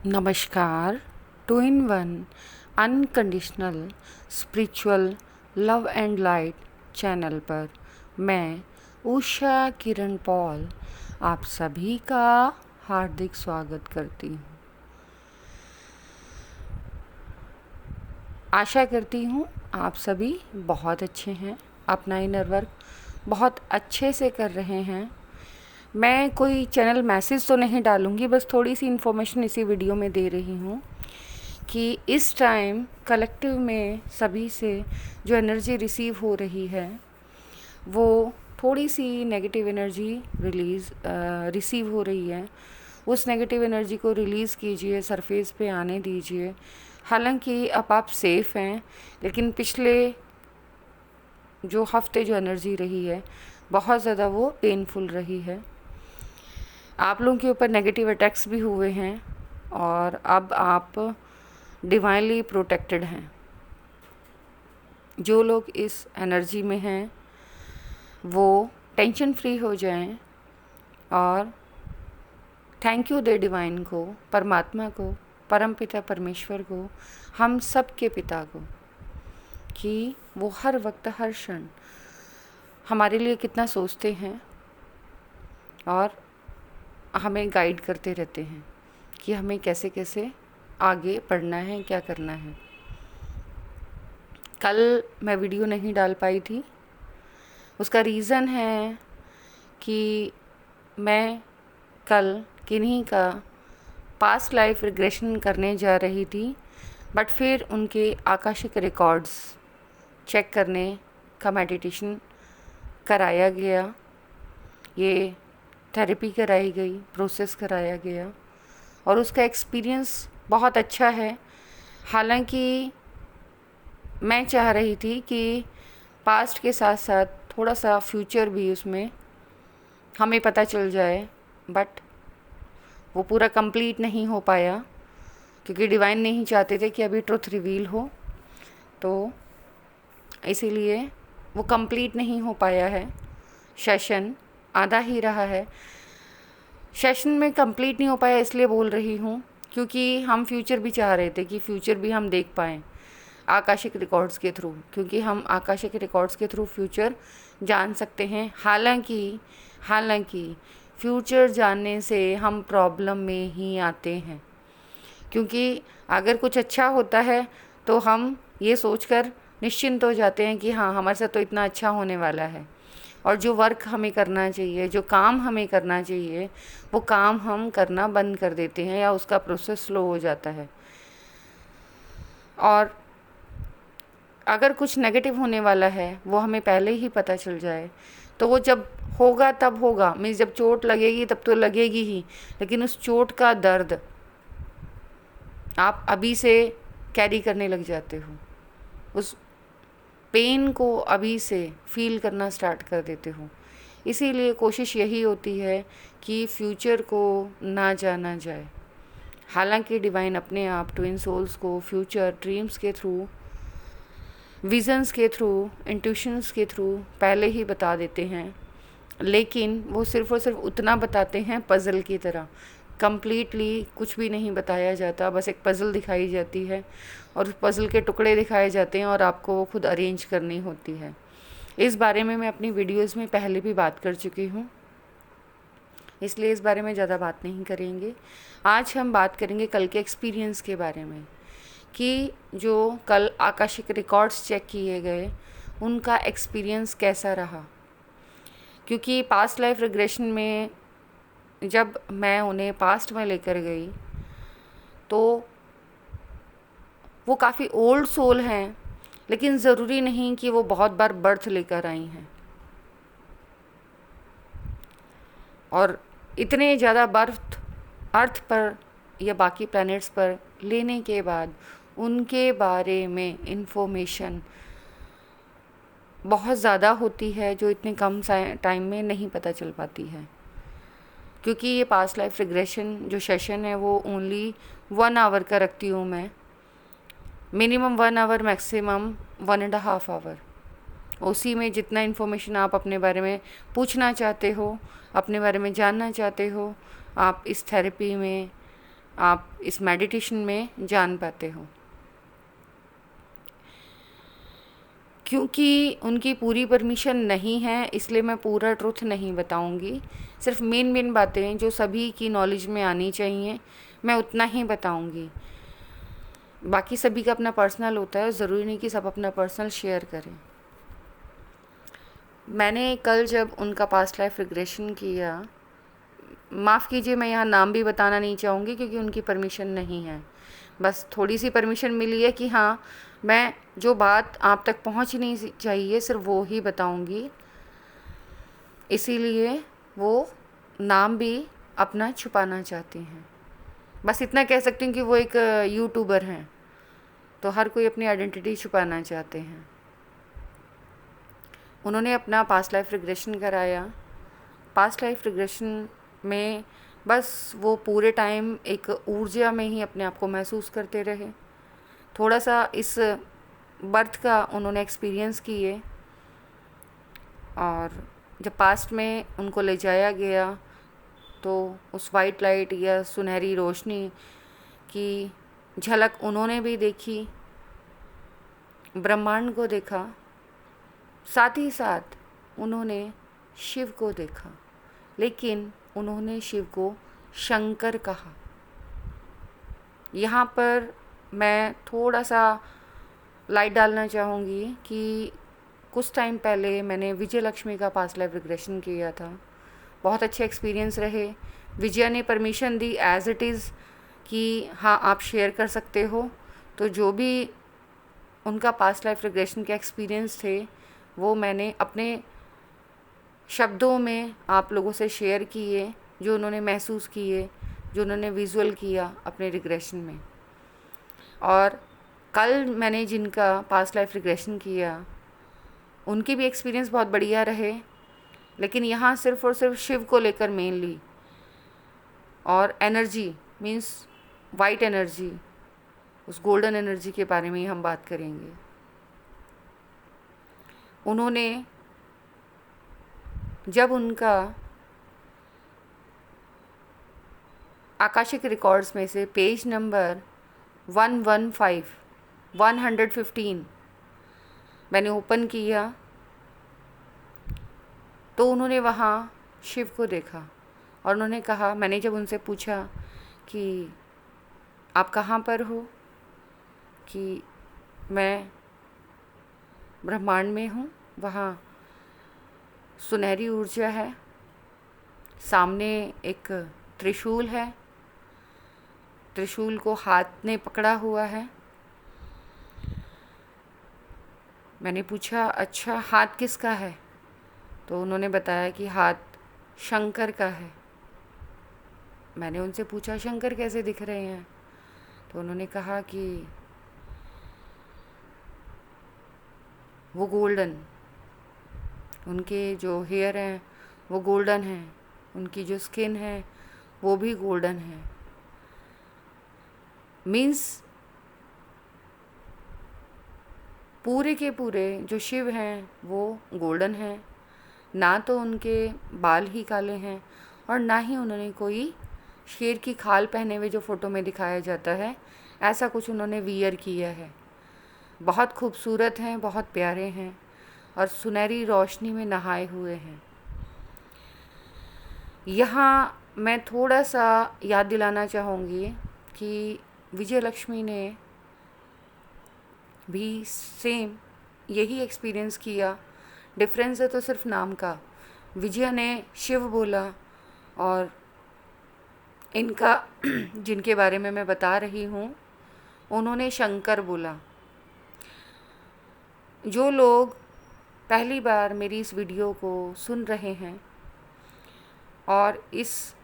नमस्कार। Two in one unconditional spiritual love and light channel पर मैं उषा किरण पॉल आप सभी का हार्दिक स्वागत करती हूँ। आशा करती हूँ आप सभी बहुत अच्छे हैं, अपना इनर वर्क बहुत अच्छे से कर रहे हैं। मैं कोई चैनल मैसेज तो नहीं डालूँगी, बस थोड़ी सी इन्फॉर्मेशन इसी वीडियो में दे रही हूँ कि इस टाइम कलेक्टिव में सभी से जो एनर्जी रिसीव हो रही है वो थोड़ी सी नेगेटिव एनर्जी रिसीव हो रही है। उस नेगेटिव एनर्जी को रिलीज़ कीजिए, सरफेस पे आने दीजिए। हालांकि अब आप सेफ़ हैं, लेकिन पिछले जो हफ्ते जो एनर्जी रही है बहुत ज़्यादा वो पेनफुल रही है। आप लोगों के ऊपर नेगेटिव अटैक्स भी हुए हैं और अब आप डिवाइनली प्रोटेक्टेड हैं। जो लोग इस एनर्जी में हैं वो टेंशन फ्री हो जाएं और थैंक यू दे डिवाइन को, परमात्मा को, परम पिता परमेश्वर को, हम सब के पिता को, कि वो हर वक्त हर क्षण हमारे लिए कितना सोचते हैं और हमें गाइड करते रहते हैं कि हमें कैसे कैसे आगे बढ़ना है, क्या करना है। कल मैं वीडियो नहीं डाल पाई थी, उसका रीज़न है कि मैं कल किन्हीं का पास्ट लाइफ रिग्रेशन करने जा रही थी, बट फिर उनके आकाशिक रिकॉर्ड्स चेक करने का मेडिटेशन कराया गया, ये थेरेपी कराई गई, प्रोसेस कराया गया और उसका एक्सपीरियंस बहुत अच्छा है। हालांकि मैं चाह रही थी कि पास्ट के साथ साथ थोड़ा सा फ्यूचर भी उसमें हमें पता चल जाए, बट वो पूरा कंप्लीट नहीं हो पाया क्योंकि डिवाइन नहीं चाहते थे कि अभी ट्रुथ रिवील हो, तो इसीलिए वो कंप्लीट नहीं हो पाया है। सेशन आधा ही रहा है। सेशन में कंप्लीट नहीं हो पाया इसलिए बोल रही हूँ क्योंकि हम फ्यूचर भी चाह रहे थे कि फ्यूचर भी हम देख पाएँ आकाशिक रिकॉर्ड्स के थ्रू, क्योंकि हम आकाशिक रिकॉर्ड्स के थ्रू फ्यूचर जान सकते हैं। हालांकि फ्यूचर जानने से हम प्रॉब्लम में ही आते हैं, क्योंकि अगर कुछ अच्छा होता है तो हम ये सोचकर निश्चिंत हो जाते हैं कि हाँ, हमारे साथ तो इतना अच्छा होने वाला है, और जो वर्क हमें करना चाहिए, जो काम हमें करना चाहिए, वो काम हम करना बंद कर देते हैं या उसका प्रोसेस स्लो हो जाता है। और अगर कुछ नेगेटिव होने वाला है वो हमें पहले ही पता चल जाए तो वो जब होगा तब होगा, मीन्स जब चोट लगेगी तब तो लगेगी ही, लेकिन उस चोट का दर्द आप अभी से कैरी करने लग जाते हो, उस पेन को अभी से फील करना स्टार्ट कर देते हो। इसीलिए कोशिश यही होती है कि फ्यूचर को ना जाना जाए। हालांकि डिवाइन अपने आप ट्विन सोल्स को फ्यूचर ड्रीम्स के थ्रू, विजन्स के थ्रू, इंट्यूशंस के थ्रू पहले ही बता देते हैं, लेकिन वो सिर्फ़ और सिर्फ उतना बताते हैं पज़ल की तरह। कंप्लीटली कुछ भी नहीं बताया जाता, बस एक पज़ल दिखाई जाती है और उस पज़ल के टुकड़े दिखाए जाते हैं और आपको वो खुद अरेंज करनी होती है। इस बारे में मैं अपनी वीडियोस में पहले भी बात कर चुकी हूँ, इसलिए इस बारे में ज़्यादा बात नहीं करेंगे। आज हम बात करेंगे कल के एक्सपीरियंस के बारे में, कि जो कल आकाशिक रिकॉर्ड्स चेक किए गए उनका एक्सपीरियंस कैसा रहा। क्योंकि पास्ट लाइफ रिग्रेशन में जब मैं उन्हें पास्ट में लेकर गई तो वो काफ़ी ओल्ड सोल हैं, लेकिन ज़रूरी नहीं कि वो बहुत बार बर्थ लेकर आई हैं, और इतने ज़्यादा बर्थ अर्थ पर या बाकी प्लैनेट्स पर लेने के बाद उनके बारे में इंफॉर्मेशन बहुत ज़्यादा होती है जो इतने कम टाइम में नहीं पता चल पाती है। क्योंकि ये पास्ट लाइफ रिग्रेशन जो सेशन है वो ओनली 1 आवर का रखती हूँ मैं, मिनिमम 1 आवर, मैक्सिमम 1.5 आवर। उसी में जितना इन्फॉर्मेशन आप अपने बारे में पूछना चाहते हो, अपने बारे में जानना चाहते हो, आप इस थेरेपी में आप इस मेडिटेशन में जान पाते हो। क्योंकि उनकी पूरी परमिशन नहीं है, इसलिए मैं पूरा ट्रुथ नहीं बताऊंगी। सिर्फ मेन मेन बातें जो सभी की नॉलेज में आनी चाहिए, मैं उतना ही बताऊंगी। बाकी सभी का अपना पर्सनल होता है, ज़रूरी नहीं कि सब अपना पर्सनल शेयर करें। मैंने कल जब उनका पास्ट लाइफ रिग्रेशन किया, माफ़ कीजिए मैं यहाँ नाम भी बताना नहीं चाहूँगी क्योंकि उनकी परमिशन नहीं है। बस थोड़ी सी परमिशन मिली है कि हाँ, मैं जो बात आप तक पहुँचनी चाहिए सिर्फ वो ही बताऊँगी, इसीलिए वो नाम भी अपना छुपाना चाहती हैं। बस इतना कह सकती हूँ कि वो एक यूट्यूबर हैं, तो हर कोई अपनी आइडेंटिटी छुपाना चाहते हैं। उन्होंने अपना पास्ट लाइफ रिग्रेशन कराया। पास्ट लाइफ रिग्रेशन में बस वो पूरे टाइम एक ऊर्जा में ही अपने आप को महसूस करते रहे। थोड़ा सा इस बर्थ का उन्होंने एक्सपीरियंस किए, और जब पास्ट में उनको ले जाया गया तो उस वाइट लाइट या सुनहरी रोशनी की झलक उन्होंने भी देखी, ब्रह्मांड को देखा, साथ ही साथ उन्होंने शिव को देखा। लेकिन उन्होंने शिव को शंकर कहा। यहाँ पर मैं थोड़ा सा लाइट डालना चाहूँगी कि कुछ टाइम पहले मैंने विजय लक्ष्मी का पास्ट लाइफ रिग्रेशन किया था। बहुत अच्छे एक्सपीरियंस रहे। विजया ने permission the as it is कि हाँ, आप शेयर कर सकते हो। तो जो भी उनका पास्ट लाइफ रिग्रेशन के एक्सपीरियंस थे वो मैंने अपने शब्दों में आप लोगों से शेयर किए, जो उन्होंने महसूस किए, जो उन्होंने विजुअल किया अपने रिग्रेशन में। और कल मैंने जिनका पास्ट लाइफ रिग्रेशन किया उनके भी एक्सपीरियंस बहुत बढ़िया रहे, लेकिन यहाँ सिर्फ़ और सिर्फ शिव को लेकर मेनली, और एनर्जी मीन्स वाइट एनर्जी, उस गोल्डन एनर्जी के बारे में ही हम बात करेंगे। उन्होंने जब उनका आकाशिक रिकॉर्ड्स में से पेज नंबर 115 मैंने ओपन किया तो उन्होंने वहाँ शिव को देखा। और उन्होंने कहा, मैंने जब उनसे पूछा कि आप कहाँ पर हो, कि मैं ब्रह्मांड में हूँ, वहाँ सुनहरी ऊर्जा है, सामने एक त्रिशूल है, त्रिशूल को हाथ ने पकड़ा हुआ है। मैंने पूछा, अच्छा हाथ किसका है? तो उन्होंने बताया कि हाथ शंकर का है। मैंने उनसे पूछा, शंकर कैसे दिख रहे हैं? तो उन्होंने कहा कि वो गोल्डन, उनके जो हेयर हैं वो गोल्डन हैं, उनकी जो स्किन है वो भी गोल्डन है। मीन्स पूरे के पूरे जो शिव हैं वो गोल्डन हैं। ना तो उनके बाल ही काले हैं और ना ही उन्होंने कोई शेर की खाल पहने हुए जो फ़ोटो में दिखाया जाता है ऐसा कुछ उन्होंने वियर किया है। बहुत खूबसूरत हैं, बहुत प्यारे हैं और सुनहरी रोशनी में नहाए हुए हैं। यहाँ मैं थोड़ा सा याद दिलाना चाहूँगी कि विजय लक्ष्मी ने भी सेम यही एक्सपीरियंस किया। डिफरेंस है तो सिर्फ नाम का। विजय ने शिव बोला और इनका जिनके बारे में मैं बता रही हूँ उन्होंने शंकर बोला। जो लोग पहली बार मेरी इस वीडियो को सुन रहे हैं और इस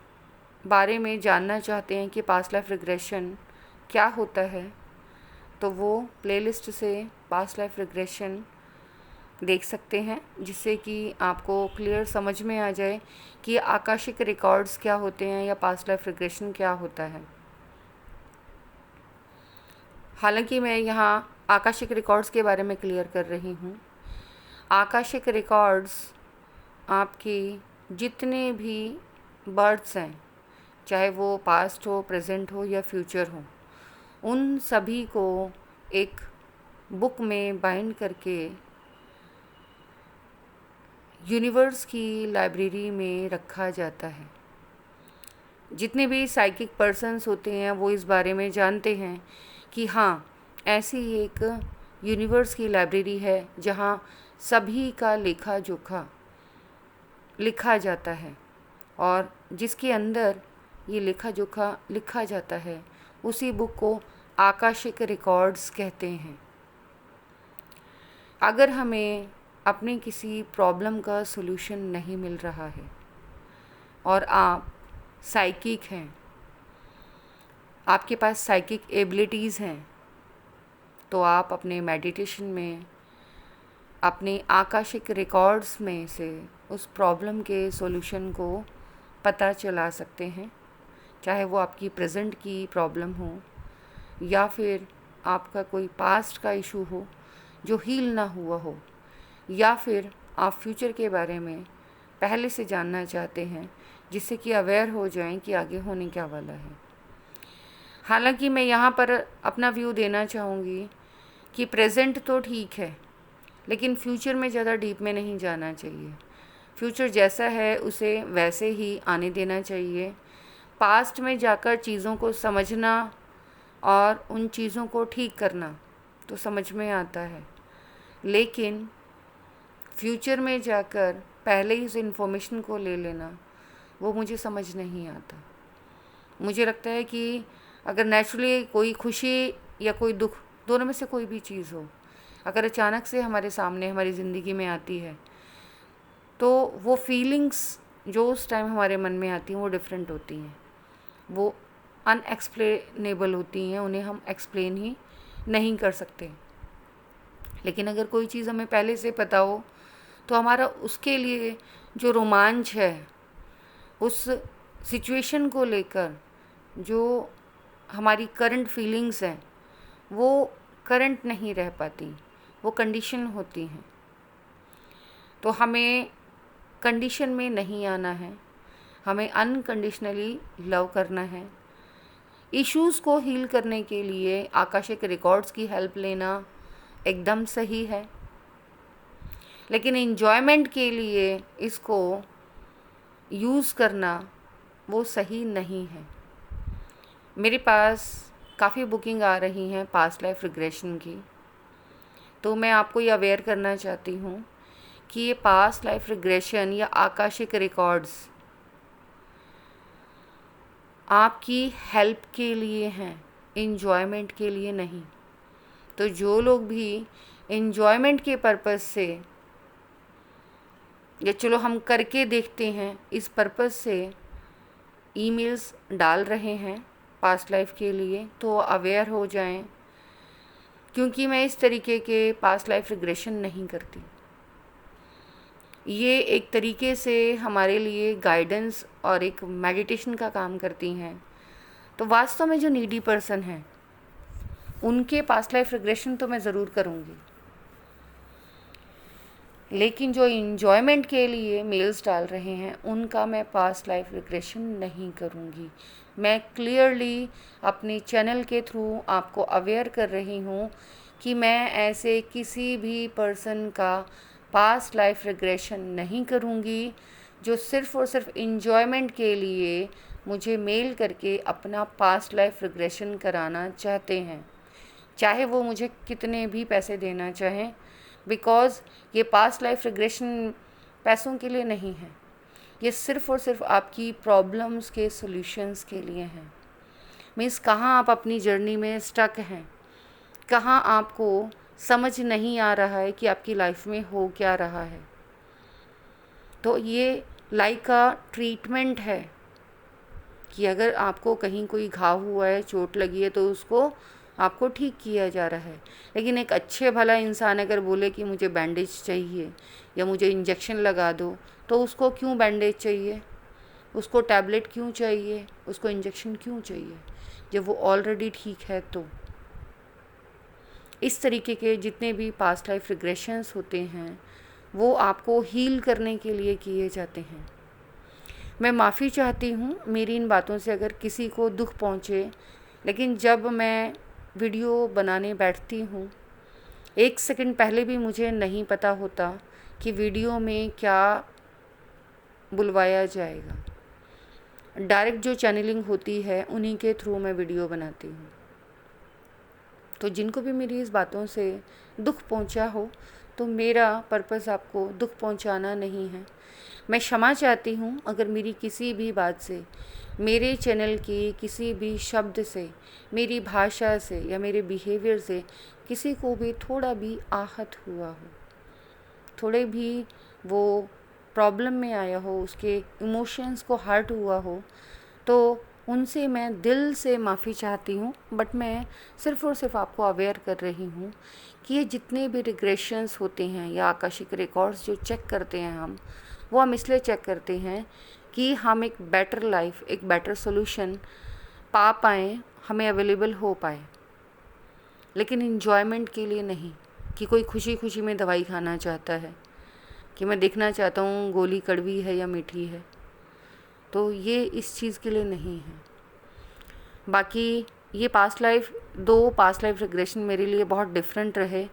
बारे में जानना चाहते हैं कि पास्ट लाइफ रिग्रेशन क्या होता है, तो वो प्लेलिस्ट से पास्ट लाइफ रिग्रेशन देख सकते हैं, जिससे कि आपको क्लियर समझ में आ जाए कि आकाशिक रिकॉर्ड्स क्या होते हैं या पास्ट लाइफ रिग्रेशन क्या होता है। हालांकि मैं यहाँ आकाशिक रिकॉर्ड्स के बारे में क्लियर कर रही हूँ। आकाशिक रिकॉर्ड्स आपकी जितने भी बर्थ्स हैं, चाहे वो पास्ट हो, प्रेजेंट हो या फ्यूचर हो, उन सभी को एक बुक में बाइंड करके यूनिवर्स की लाइब्रेरी में रखा जाता है। जितने भी साइकिक पर्सन्स होते हैं वो इस बारे में जानते हैं कि हाँ, ऐसी एक यूनिवर्स की लाइब्रेरी है जहाँ सभी का लेखा जोखा लिखा जाता है, और जिसके अंदर ये लेखा जोखा लिखा जाता है उसी बुक को आकाशिक रिकॉर्ड्स कहते हैं। अगर हमें अपनी किसी प्रॉब्लम का सॉल्यूशन नहीं मिल रहा है और आप साइकिक हैं, आपके पास साइकिक एबिलिटीज़ हैं, तो आप अपने मेडिटेशन में अपने आकाशिक रिकॉर्ड्स में से उस प्रॉब्लम के सॉल्यूशन को पता चला सकते हैं। चाहे वो आपकी प्रेजेंट की प्रॉब्लम हो या फिर आपका कोई पास्ट का इशू हो जो हील ना हुआ हो, या फिर आप फ्यूचर के बारे में पहले से जानना चाहते हैं जिससे कि अवेयर हो जाएं कि आगे होने क्या वाला है। हालांकि मैं यहाँ पर अपना व्यू देना चाहूँगी कि प्रेजेंट तो ठीक है, लेकिन फ्यूचर में ज़्यादा डीप में नहीं जाना चाहिए। फ्यूचर जैसा है उसे वैसे ही आने देना चाहिए। पास्ट में जाकर चीज़ों को समझना और उन चीज़ों को ठीक करना तो समझ में आता है, लेकिन फ्यूचर में जाकर पहले ही उस इन्फॉर्मेशन को ले लेना वो मुझे समझ नहीं आता। मुझे लगता है कि अगर नेचुरली कोई खुशी या कोई दुख, दोनों में से कोई भी चीज़ हो, अगर अचानक से हमारे सामने हमारी ज़िंदगी में आती है तो वो फीलिंग्स जो उस टाइम हमारे मन में आती हैं वो डिफरेंट होती हैं, वो अनएक्सप्लेनेबल होती हैं, उन्हें हम एक्सप्लेन ही नहीं कर सकते। लेकिन अगर कोई चीज़ हमें पहले से पता हो तो हमारा उसके लिए जो रोमांच है, उस सिचुएशन को लेकर जो हमारी करंट फीलिंग्स हैं वो करंट नहीं रह पाती, वो कंडीशन होती हैं। तो हमें कंडीशन में नहीं आना है, हमें अनकंडीशनली लव करना है। इश्यूज़ को हील करने के लिए आकाशिक रिकॉर्ड्स की हेल्प लेना एकदम सही है, लेकिन एन्जॉयमेंट के लिए इसको यूज़ करना वो सही नहीं है। मेरे पास काफ़ी बुकिंग आ रही हैं पास्ट लाइफ रिग्रेशन की, तो मैं आपको ये अवेयर करना चाहती हूँ कि ये पास्ट लाइफ रिग्रेशन या आकाशिक रिकॉर्ड्स आपकी हेल्प के लिए हैं, एन्जॉयमेंट के लिए नहीं। तो जो लोग भी एन्जॉयमेंट के पर्पज़ से या चलो हम करके देखते हैं इस पर्पज़ से ईमेल्स डाल रहे हैं पास्ट लाइफ के लिए, तो अवेयर हो जाएं, क्योंकि मैं इस तरीके के पास्ट लाइफ रिग्रेशन नहीं करती। ये एक तरीके से हमारे लिए गाइडेंस और एक मेडिटेशन का काम करती हैं। तो वास्तव में जो नीडी पर्सन हैं उनके पास्ट लाइफ रिग्रेशन तो मैं ज़रूर करूँगी, लेकिन जो इन्जॉयमेंट के लिए मेल्स डाल रहे हैं उनका मैं पास्ट लाइफ रिग्रेशन नहीं करूँगी। मैं क्लियरली अपने चैनल के थ्रू आपको अवेयर कर रही हूँ कि मैं ऐसे किसी भी पर्सन का पास्ट लाइफ रिग्रेशन नहीं करूँगी जो सिर्फ़ और सिर्फ इन्जॉयमेंट के लिए मुझे मेल करके अपना पास्ट लाइफ रिग्रेशन कराना चाहते हैं, चाहे वो मुझे कितने भी पैसे देना चाहें। बिकॉज़ ये पास्ट लाइफ रिग्रेशन पैसों के लिए नहीं है, ये सिर्फ़ और सिर्फ आपकी प्रॉब्लम्स के सॉल्यूशंस के लिए हैं। मीन्स कहाँ आप अपनी जर्नी में स्टक हैं, कहाँ आपको समझ नहीं आ रहा है कि आपकी लाइफ में हो क्या रहा है, तो ये लाइक अ ट्रीटमेंट है कि अगर आपको कहीं कोई घाव हुआ है, चोट लगी है, तो उसको आपको ठीक किया जा रहा है। लेकिन एक अच्छे भला इंसान अगर बोले कि मुझे बैंडेज चाहिए या मुझे इंजेक्शन लगा दो, तो उसको क्यों बैंडेज चाहिए, उसको टैबलेट क्यों चाहिए, उसको इंजेक्शन क्यों चाहिए जब वो ऑलरेडी ठीक है। तो इस तरीके के जितने भी पास्ट लाइफ रिग्रेशंस होते हैं वो आपको हील करने के लिए किए जाते हैं। मैं माफ़ी चाहती हूँ मेरी इन बातों से अगर किसी को दुख पहुँचे, लेकिन जब मैं वीडियो बनाने बैठती हूँ 1 सेकंड पहले भी मुझे नहीं पता होता कि वीडियो में क्या बुलवाया जाएगा। डायरेक्ट जो चैनलिंग होती है उन्हीं के थ्रू मैं वीडियो बनाती हूँ। तो जिनको भी मेरी इस बातों से दुख पहुँचा हो, तो मेरा पर्पस आपको दुख पहुँचाना नहीं है। मैं क्षमा चाहती हूँ अगर मेरी किसी भी बात से, मेरे चैनल की किसी भी शब्द से, मेरी भाषा से या मेरे बिहेवियर से किसी को भी थोड़ा भी आहत हुआ हो, थोड़े भी वो प्रॉब्लम में आया हो, उसके इमोशंस को हर्ट हुआ हो, तो उनसे मैं दिल से माफ़ी चाहती हूँ। बट मैं सिर्फ़ और सिर्फ आपको अवेयर कर रही हूँ कि ये जितने भी रिग्रेशंस होते हैं या आकाशिक रिकॉर्ड्स जो चेक करते हैं वो हम इसलिए चेक करते हैं कि हम एक बेटर लाइफ, एक बेटर सोल्यूशन पा पाएँ, हमें अवेलेबल हो पाए, लेकिन इन्जॉयमेंट के लिए नहीं कि कोई खुशी खुशी में दवाई खाना चाहता है, कि मैं देखना चाहता हूँ गोली कड़वी है या मीठी है। तो ये इस चीज़ के लिए नहीं है। बाकी ये पास्ट लाइफ रिग्रेशन मेरे लिए बहुत डिफरेंट रहे,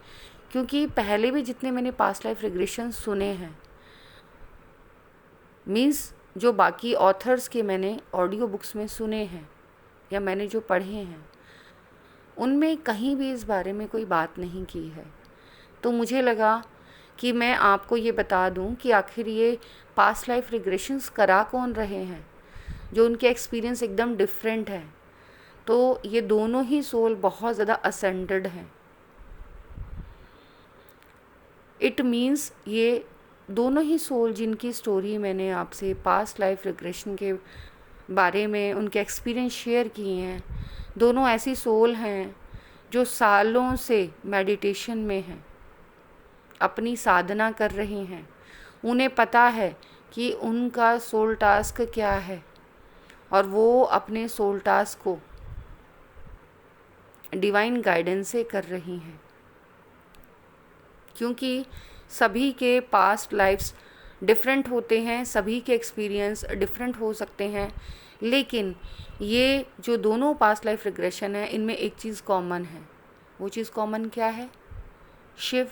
क्योंकि पहले भी जितने मैंने पास्ट लाइफ रिग्रेशन सुने हैं, मीन्स जो बाकी ऑथर्स के मैंने ऑडियो बुक्स में सुने हैं या मैंने जो पढ़े हैं, उनमें कहीं भी इस बारे में कोई बात नहीं की है। तो मुझे लगा कि मैं आपको ये बता दूं कि आखिर ये पास्ट लाइफ रिग्रेशंस करा कौन रहे हैं, जो उनके एक्सपीरियंस एकदम डिफरेंट है। तो ये दोनों ही सोल बहुत ज़्यादा असेंडेड हैं। इट मीन्स ये दोनों ही सोल जिनकी स्टोरी मैंने आपसे पास्ट लाइफ रिग्रेशन के बारे में उनके एक्सपीरियंस शेयर किए हैं, दोनों ऐसी सोल हैं जो सालों से मेडिटेशन में हैं, अपनी साधना कर रही हैं। उन्हें पता है कि उनका सोल टास्क क्या है और वो अपने सोल टास्क को डिवाइन गाइडेंस से कर रही हैं। क्योंकि सभी के पास्ट लाइफ्स डिफरेंट होते हैं, सभी के एक्सपीरियंस डिफरेंट हो सकते हैं, लेकिन ये जो दोनों पास्ट लाइफ रिग्रेशन है, इनमें एक चीज़ कॉमन है। वो चीज़ कॉमन क्या है? शिव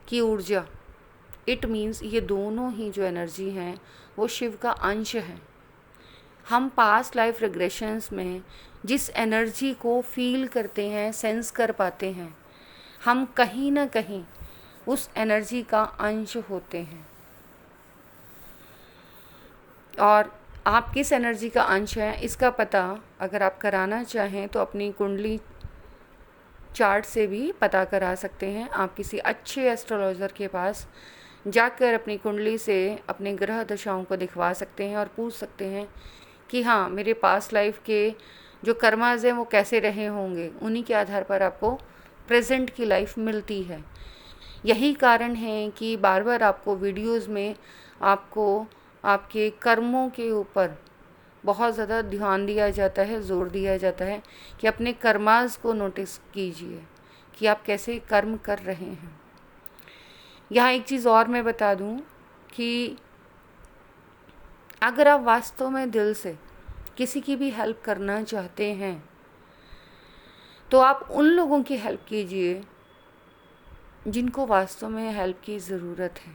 की ऊर्जा। इट मीन्स ये दोनों ही जो एनर्जी हैं वो शिव का अंश है। हम पास्ट लाइफ रिग्रेशंस में जिस एनर्जी को फील करते हैं, सेंस कर पाते हैं, हम कहीं ना कहीं उस एनर्जी का अंश होते हैं। और आप किस एनर्जी का अंश हैं इसका पता अगर आप कराना चाहें तो अपनी कुंडली चार्ट से भी पता करा सकते हैं। आप किसी अच्छे एस्ट्रोलॉजर के पास जाकर अपनी कुंडली से अपने ग्रह दशाओं को दिखवा सकते हैं और पूछ सकते हैं कि हाँ, मेरे पास्ट लाइफ के जो कर्माज हैं वो कैसे रहे होंगे। उन्हीं के आधार पर आपको प्रेजेंट की लाइफ मिलती है। यही कारण है कि बार बार आपको वीडियोस में आपको आपके कर्मों के ऊपर बहुत ज़्यादा ध्यान दिया जाता है, जोर दिया जाता है कि अपने कर्मास को नोटिस कीजिए कि आप कैसे कर्म कर रहे हैं। यहाँ एक चीज़ और मैं बता दूँ कि अगर आप वास्तव में दिल से किसी की भी हेल्प करना चाहते हैं तो आप उन लोगों की हेल्प कीजिए जिनको वास्तव में हेल्प की ज़रूरत है।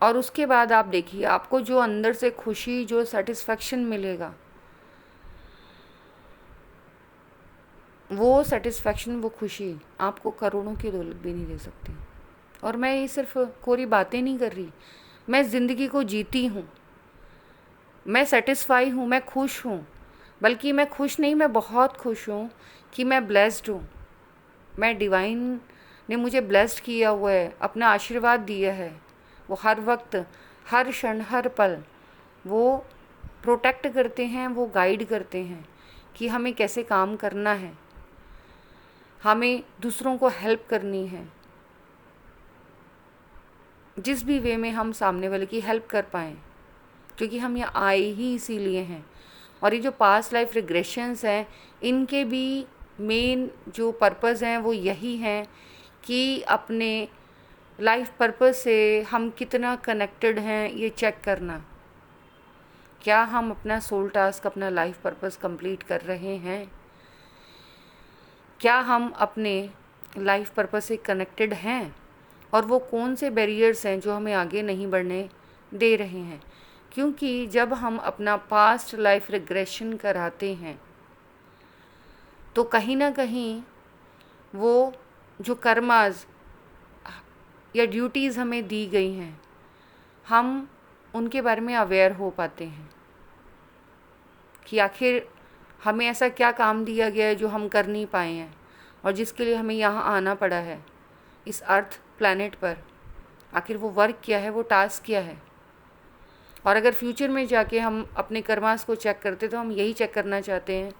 और उसके बाद आप देखिए आपको जो अंदर से खुशी, जो सेटिस्फेक्शन मिलेगा, वो सेटिस्फेक्शन, वो खुशी आपको करोड़ों की दौलत भी नहीं दे सकती। और मैं ये सिर्फ कोरी बातें नहीं कर रही, मैं ज़िंदगी को जीती हूँ, मैं सेटिस्फाई हूँ, मैं खुश हूँ। बल्कि मैं खुश नहीं, मैं बहुत खुश हूँ कि मैं ब्लेस्ड हूँ। मैं डिवाइन ने मुझे ब्लेस्ड किया हुआ है, अपना आशीर्वाद दिया है। वो हर वक्त, हर क्षण, हर पल वो प्रोटेक्ट करते हैं, वो गाइड करते हैं कि हमें कैसे काम करना है, हमें दूसरों को हेल्प करनी है, जिस भी वे में हम सामने वाले की हेल्प कर पाएँ, क्योंकि हम यहाँ आए ही इसीलिए हैं। और ये जो पास्ट लाइफ रिग्रेशंस हैं, इनके भी मेन जो पर्पज़ हैं वो यही हैं कि अपने लाइफ पर्पस से हम कितना कनेक्टेड हैं ये चेक करना। क्या हम अपना सोल टास्क, अपना लाइफ पर्पस कंप्लीट कर रहे हैं? क्या हम अपने लाइफ पर्पस से कनेक्टेड हैं? और वो कौन से बैरियर्स हैं जो हमें आगे नहीं बढ़ने दे रहे हैं? क्योंकि जब हम अपना पास्ट लाइफ रिग्रेशन कराते हैं तो कहीं ना कहीं वो जो कर्मास या ड्यूटीज़ हमें दी गई हैं, हम उनके बारे में अवेयर हो पाते हैं कि आखिर हमें ऐसा क्या काम दिया गया है जो हम कर नहीं पाए हैं और जिसके लिए हमें यहाँ आना पड़ा है इस अर्थ प्लैनेट पर। आखिर वो वर्क क्या है, वो टास्क क्या है। और अगर फ्यूचर में जाके हम अपने कर्मास को चेक करते तो हम यही चेक करना चाहते हैं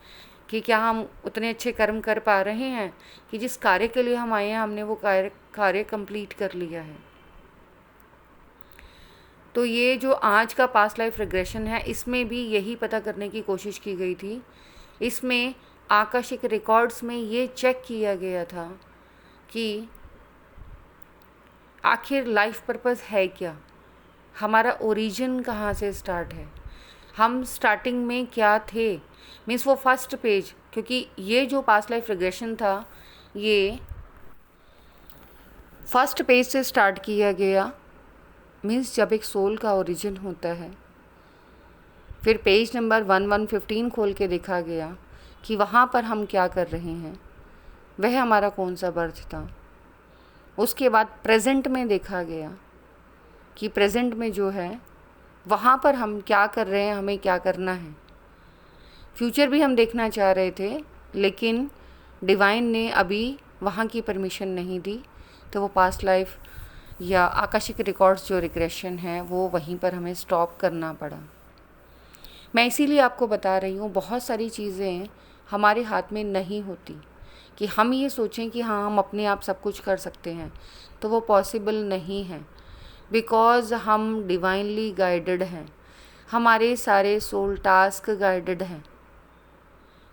कि क्या हम उतने अच्छे कर्म कर पा रहे हैं कि जिस कार्य के लिए हम आए हैं हमने वो कार्य कंप्लीट कर लिया है। तो ये जो आज का पास्ट लाइफ रिग्रेशन है, इसमें भी यही पता करने की कोशिश की गई थी। इसमें आकाशिक रिकॉर्ड्स में ये चेक किया गया था कि आखिर लाइफ पर्पस है क्या, हमारा ओरिजिन कहाँ से स्टार्ट है, हम स्टार्टिंग में क्या थे। मीन्स वो फर्स्ट पेज, क्योंकि ये जो पास्ट लाइफ रिग्रेशन था ये फर्स्ट पेज से स्टार्ट किया गया। मीन्स जब एक सोल का ओरिजिन होता है, फिर पेज नंबर 1115 खोल के देखा गया कि वहाँ पर हम क्या कर रहे हैं, वह हमारा कौन सा बर्थ था। उसके बाद प्रेजेंट में देखा गया कि प्रेजेंट में जो है वहाँ पर हम क्या कर रहे हैं, हमें क्या करना है। फ्यूचर भी हम देखना चाह रहे थे लेकिन डिवाइन ने अभी वहाँ की परमिशन नहीं दी, तो वो पास्ट लाइफ या आकाशिक रिकॉर्ड्स जो रिग्रेशन है वो वहीं पर हमें स्टॉप करना पड़ा। मैं इसीलिए आपको बता रही हूँ, बहुत सारी चीज़ें हमारे हाथ में नहीं होती कि हम ये सोचें कि हाँ हम अपने आप सब कुछ कर सकते हैं, तो वो पॉसिबल नहीं है। बिकॉज़ हम डिवाइनली गाइडेड हैं, हमारे सारे सोल टास्क गाइडेड हैं।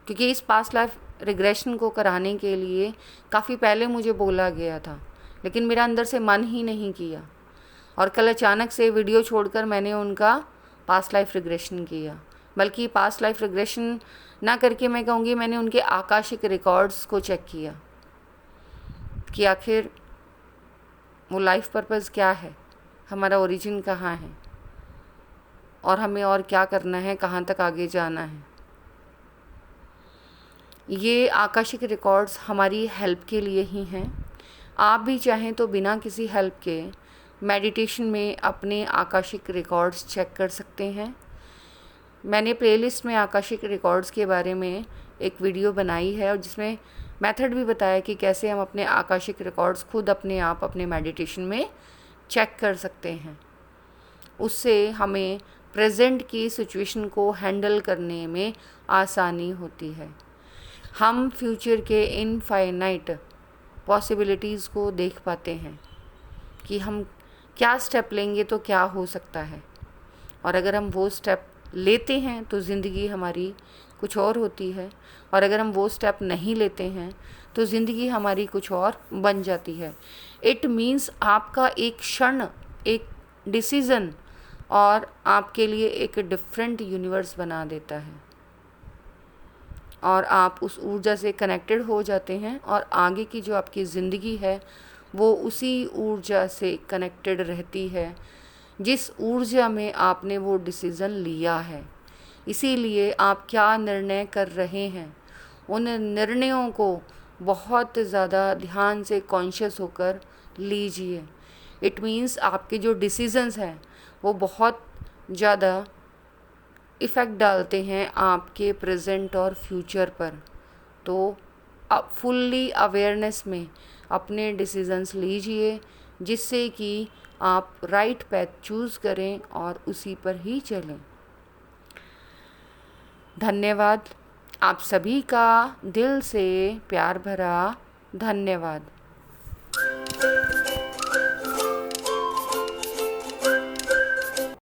क्योंकि इस पास्ट लाइफ रिग्रेशन को कराने के लिए काफ़ी पहले मुझे बोला गया था, लेकिन मेरा अंदर से मन ही नहीं किया। और कल अचानक से वीडियो छोड़कर मैंने उनका पास्ट लाइफ रिग्रेशन किया। बल्कि पास्ट लाइफ रिग्रेशन ना करके मैं कहूँगी मैंने उनके आकाशिक रिकॉर्ड्स को चेक किया कि आखिर वो लाइफ पर्पस क्या है, हमारा ओरिजिन कहाँ है और हमें और क्या करना है, कहाँ तक आगे जाना है। ये आकाशिक रिकॉर्ड्स हमारी हेल्प के लिए ही हैं। आप भी चाहें तो बिना किसी हेल्प के मेडिटेशन में अपने आकाशिक रिकॉर्ड्स चेक कर सकते हैं। मैंने प्लेलिस्ट में आकाशिक रिकॉर्ड्स के बारे में एक वीडियो बनाई है और जिसमें मेथड भी बताया कि कैसे हम अपने आकाशिक रिकॉर्ड्स खुद अपने आप अपने मेडिटेशन में चेक कर सकते हैं। उससे हमें प्रेजेंट की सिचुएशन को हैंडल करने में आसानी होती है। हम फ्यूचर के इनफाइनाइट पॉसिबिलिटीज़ को देख पाते हैं कि हम क्या स्टेप लेंगे तो क्या हो सकता है, और अगर हम वो स्टेप लेते हैं तो ज़िंदगी हमारी कुछ और होती है, और अगर हम वो स्टेप नहीं लेते हैं तो ज़िंदगी हमारी कुछ और बन जाती है। इट मीन्स आपका एक क्षण, एक डिसीज़न और आपके लिए एक डिफरेंट यूनिवर्स बना देता है, और आप उस ऊर्जा से कनेक्टेड हो जाते हैं और आगे की जो आपकी ज़िंदगी है वो उसी ऊर्जा से कनेक्टेड रहती है जिस ऊर्जा में आपने वो डिसीज़न लिया है। इसीलिए आप क्या निर्णय कर रहे हैं, उन निर्णयों को बहुत ज़्यादा ध्यान से कॉन्शियस होकर लीजिए। इट मीन्स आपके जो डिसीज़न्स हैं वो बहुत ज़्यादा इफ़ेक्ट डालते हैं आपके प्रेजेंट और फ्यूचर पर। तो आप फुल्ली अवेयरनेस में अपने डिसीज़न्स लीजिए जिससे कि आप राइट पैथ चूज़ करें और उसी पर ही चलें। धन्यवाद। आप सभी का दिल से प्यार भरा धन्यवाद।